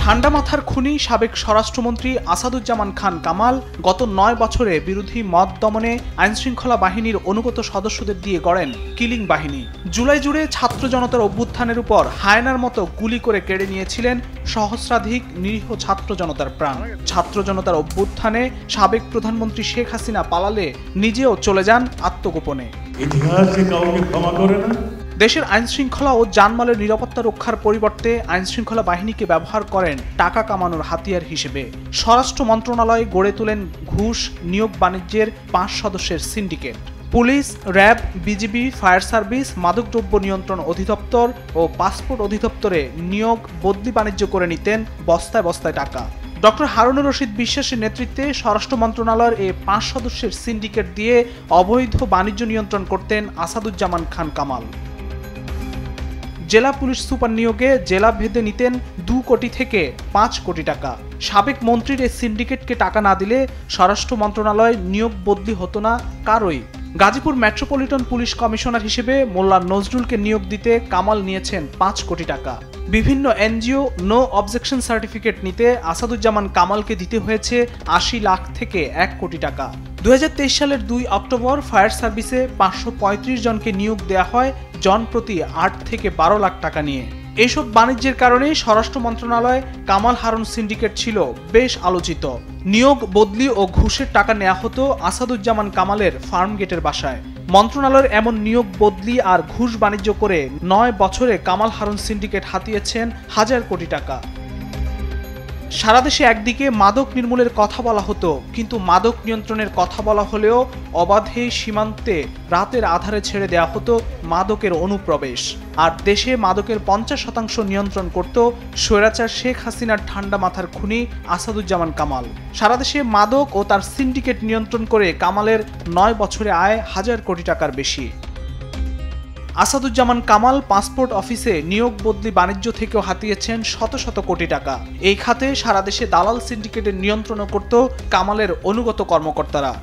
ঠান্ডা মাথার খুনি সাবেক স্বরাষ্ট্রমন্ত্রী আসাদুজ্জামান খান কামাল গত ৯ বছরে বিরোধী মত দমনে আইনশৃঙ্খলা বাহিনীর অনুগত সদস্যদের দিয়ে গড়েন কিলিং বাহিনী। জুলাই জুড়ে ছাত্র জনতার অভ্যুত্থানের উপর হায়নার মতো গুলি করে কেড়ে নিয়েছিলেন সহস্রাধিক নিরীহ ছাত্র জনতার প্রাণ। ছাত্র জনতার অভ্যুত্থানে সাবেক প্রধানমন্ত্রী শেখ হাসিনা পালালে নিজেও চলে যান আত্মগোপনে। দেশের আইনশৃঙ্খলা ও জানমালের নিরাপত্তা রক্ষার পরিবর্তে আইনশৃঙ্খলা বাহিনীকে ব্যবহার করেন টাকা কামানোর হাতিয়ার হিসেবে। স্বরাষ্ট্র মন্ত্রণালয় গড়ে তোলেন ঘুষ নিয়োগ বাণিজ্যের ৫ সদস্যের syndicate. Police, RAB, BGB, fire service, মাদকদ্রব্য নিয়ন্ত্রণ অধিদপ্তর ও পাসপোর্ট অধিদপ্তরে নিয়োগ বদলি বাণিজ্য করে নিতেন বস্তায় বস্তায় টাকা। ডক্টর হারুনুর রশিদ বিশ্বাসের নেতৃত্বে স্বরাষ্ট্র মন্ত্রণালয়ের এই ৫ সদস্যের সিন্ডিকেট দিয়ে অবৈধ বাণিজ্য নিয়ন্ত্রণ করতেন আসাদুজ্জামান খান কামাল। জেলা পুলিশ সুপার নিয়োগে জেলা ভেদে নিতেন ২ কোটি থেকে ৫ কোটি টাকা। সাবেক মন্ত্রীর এই সিন্ডিকেটকে টাকা না দিলে স্বরাষ্ট্র মন্ত্রণালয় নিয়োগ বদলি হতো না কারোই। গাজীপুর মেট্রোপলিটন পুলিশ কমিশনার হিসেবে মোল্লা নজরুলকে নিয়োগ দিতে কামাল নিয়েছেন ৫ কোটি টাকা। বিভিন্ন এনজিও নো অবজেকশন সার্টিফিকেট নিতে আসাদুজ্জামান কামালকে দিতে হয়েছে ৮০ লাখ থেকে ১ কোটি টাকা। ২০২৩ সালের ২ অক্টোবর ফায়ার সার্ভিসে ৫৩৫ জনকে নিয়োগ দেওয়া হয় জনপ্রতি ৮ থেকে ১২ লাখ টাকা নিয়ে। এসব বাণিজ্যের কারণে স্বরাষ্ট্র মন্ত্রণালয় কামাল হারুন সিন্ডিকেট ছিল বেশ আলোচিত। নিয়োগ বদলি ও ঘুষের টাকা নেওয়া হতো আসাদুজ্জামান কামালের ফার্ম গেটের বাসায়। মন্ত্রণালয়ের এমন নিয়োগ বদলি আর ঘুষ বাণিজ্য করে ৯ বছরে কামাল হারুন সিন্ডিকেট হাতিয়েছেন হাজার কোটি টাকা। সারা দেশে একদিকে মাদক নির্মূলের কথা বলা হতো, কিন্তু মাদক নিয়ন্ত্রণের কথা বলা হলেও অবাধে সীমান্তে রাতের আধারে ছেড়ে দেওয়া হতো মাদকের অনুপ্রবেশ। আর দেশে মাদকের ৫০% নিয়ন্ত্রণ করত স্বৈরাচার শেখ হাসিনার ঠান্ডা মাথার খুনি আসাদুজ্জামান কামাল। সারা দেশে মাদক ও তার সিন্ডিকেট নিয়ন্ত্রণ করে কামালের ৯ বছরে আয় হাজার কোটি টাকার বেশি। আসাদুজ্জামান কামাল পাসপোর্ট অফিসে নিয়োগ বদলি বাণিজ্য থেকেও হাতিয়েছেন শত শত কোটি টাকা। এই খাতে সারা দেশে দালাল সিন্ডিকেটের নিয়ন্ত্রণও করত কামালের অনুগত কর্মকর্তারা।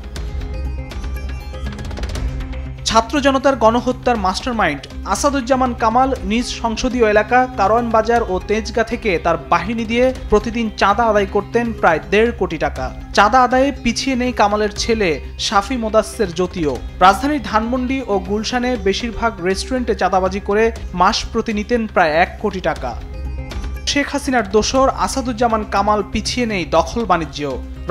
ছাত্র জনতার গণহত্যার মাস্টারমাইন্ড আসাদুজ্জামান কামাল নিজ সংসদীয় এলাকা কারওয়ান বাজার ও তেজগাঁ থেকে তার বাহিনী দিয়ে প্রতিদিন চাঁদা আদায় করতেন প্রায় ১.৫ কোটি টাকা। চাঁদা আদায়ে পিছিয়ে নেই কামালের ছেলে শাফি মোদাসের জ্যোতিও। রাজধানীর ধানমন্ডি ও গুলশানে বেশিরভাগ রেস্টুরেন্টে চাঁদাবাজি করে মাস প্রতি নিতেন প্রায় ১ কোটি টাকা। শেখ হাসিনার দোসর আসাদুজ্জামান কামাল পিছিয়ে নেই দখল বাণিজ্য।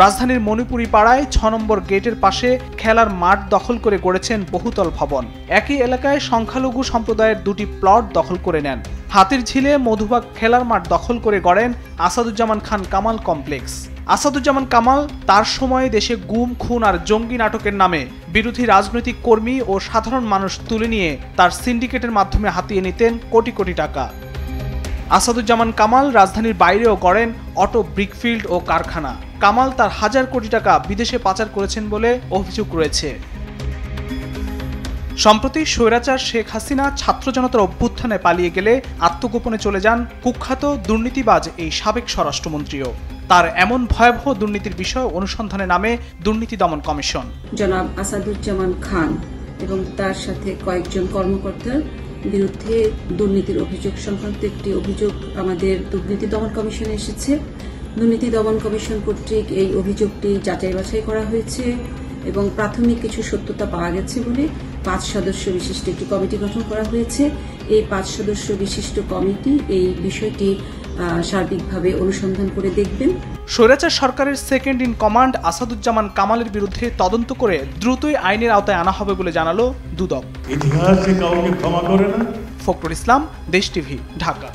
রাজধানীর মণিপুরি পাড়ায় ৬ নম্বর গেটের পাশে খেলার মাঠ দখল করে গড়েছেন বহুতল ভবন। একই এলাকায় সংখ্যালঘু সম্প্রদায়ের ২টি প্লট দখল করে নেন। হাতিরঝিলে মধুবাগ খেলার মাঠ দখল করে গড়েন আসাদুজ্জামান খান কামাল কমপ্লেক্স। আসাদুজ্জামান কামাল তার সময়ে দেশে গুম, খুন আর জঙ্গি নাটকের নামে বিরোধী রাজনৈতিক কর্মী ও সাধারণ মানুষ তুলে নিয়ে তার সিন্ডিকেটের মাধ্যমে হাতিয়ে নিতেন কোটি কোটি টাকা। আসাদুজ্জামান কামাল রাজধানীর বাইরেও গড়েন অটো ব্রিকফিল্ড ও কারখানা। কামাল তার হাজার কোটি টাকা বিদেশে পাচার করেছেন বলে অভিযোগ রয়েছে। সম্প্রতি স্বৈরাচার শেখ হাসিনা ছাত্র জনতার অভ্যুত্থানে পালিয়ে গেলে আত্মগোপনে চলে যান কুখ্যাত দুর্নীতিবাজ এই সাবেক স্বরাষ্ট্রমন্ত্রীও। তার এমন ভয়াবহ দুর্নীতির বিষয় অনুসন্ধানে নামে দুর্নীতি দমন কমিশন। জনাব আসাদুজ্জামান খান এবং তার সাথে কয়েকজন কর্মকর্তার বিরুদ্ধে দুর্নীতির অভিযোগ সংক্রান্ত একটি অভিযোগ আমাদের দুর্নীতি দমন কমিশনে এসেছে। দুর্নীতি দমন কমিশন কর্তৃক এই অভিযোগটি যাচাই বাছাই করা হয়েছে এবং প্রাথমিক কিছু সত্যতা পাওয়া গেছে বলে ৫ সদস্য বিশিষ্ট একটি কমিটি গঠন করা হয়েছে। এই ৫ সদস্য বিশিষ্ট কমিটি এই বিষয়টি সার্বিকভাবে অনুসন্ধান করে দেখবেন। স্বৈরাচার সরকারের সেকেন্ড ইন কমান্ড আসাদুজ্জামান কামালের বিরুদ্ধে তদন্ত করে দ্রুতই আইনের আওতায় আনা হবে বলে জানালো দুদক। ইতিহাসে কাউকে ক্ষমা করে না। ফখরুল ইসলাম, দেশ টিভি, ঢাকা।